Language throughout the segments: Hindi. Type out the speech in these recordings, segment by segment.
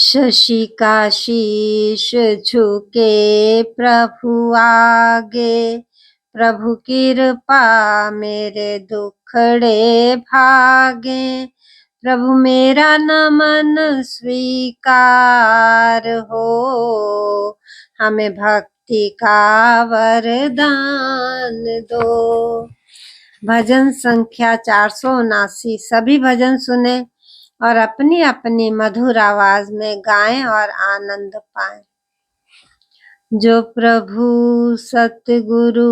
शशि का शीश झुके प्रभु आगे, प्रभु कृपा मेरे दुखड़े भागे। प्रभु मेरा नमन स्वीकार हो, हमें भक्ति का वरदान दो। भजन संख्या 479। सभी भजन सुने और अपनी अपनी मधुर आवाज में गाएं और आनंद पाएं। जो प्रभु सतगुरु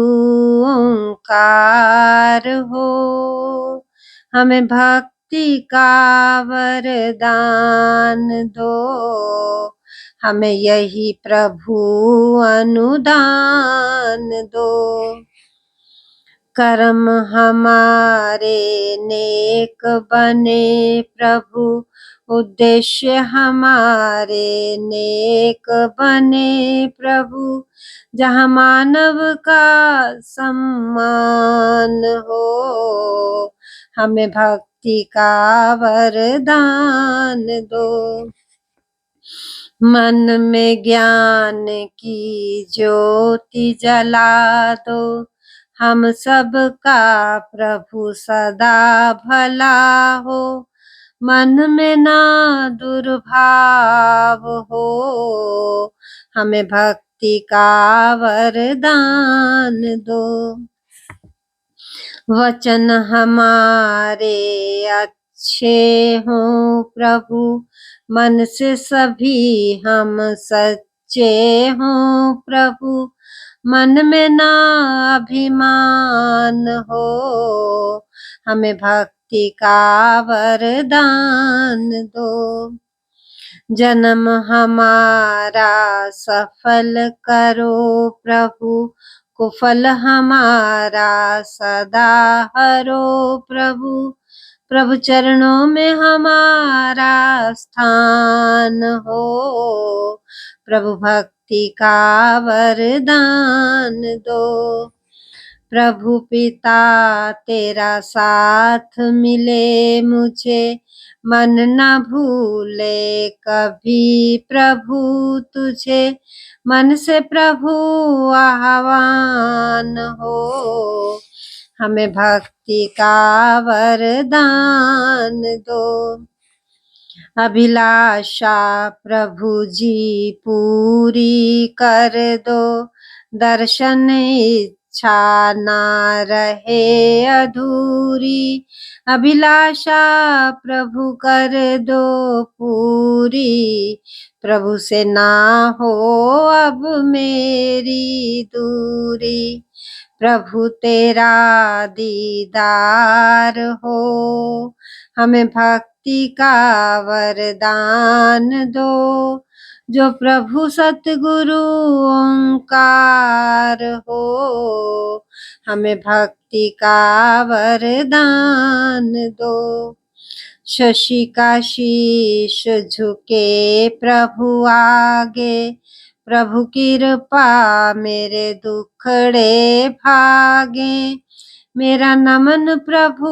ओंकार हो, हमें भक्ति का वरदान दो। हमें यही प्रभु अनुदान दो। कर्म हमारे नेक बने प्रभु, उद्देश्य हमारे नेक बने प्रभु। जहाँ मानव का सम्मान हो, हमें भक्ति का वरदान दो। मन में ज्ञान की ज्योति जला दो, हम सबका प्रभु सदा भला हो। मन में ना दुर्भाव हो, हमें भक्ति का वरदान दो। वचन हमारे अच्छे हों प्रभु, मन से सभी हम सच्चे हों प्रभु। मन में ना अभिमान हो, हमें भक्ति का वरदान दो। जन्म हमारा सफल करो प्रभु, कुफल हमारा सदा हरो प्रभु। प्रभु चरणों में हमारा स्थान हो, प्रभु भक्ति का वरदान दो। प्रभु पिता तेरा साथ मिले मुझे, मन न भूले कभी प्रभु तुझे। मन से प्रभु आह्वान हो, हमें भक्ति का वरदान दो। अभिलाषा प्रभु जी पूरी कर दो, दर्शन इच्छा ना रहे अधूरी। अभिलाषा प्रभु कर दो पूरी, प्रभु से ना हो अब मेरी दूरी। प्रभु तेरा दीदार हो, हमें भक्ति का वरदान दो। जो प्रभु सतगुरु ओंकार हो, हमें भक्ति का वरदान दो। शशि का शीश झुके प्रभु आगे, प्रभु कृपा मेरे दुखड़े भागे। मेरा नमन प्रभु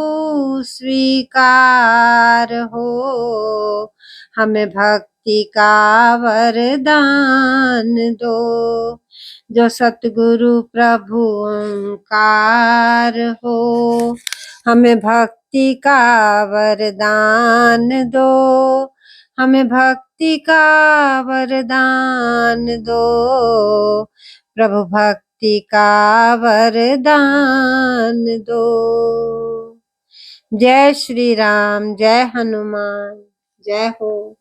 स्वीकार हो, हमें भक्ति का वरदान दो। जो सतगुरु प्रभु ओंकार हो, हमें भक्ति का वरदान दो। हमें भक्ति का वरदान दो, प्रभु भक्ति का वरदान दो। जय श्री राम, जय हनुमान, जय हो।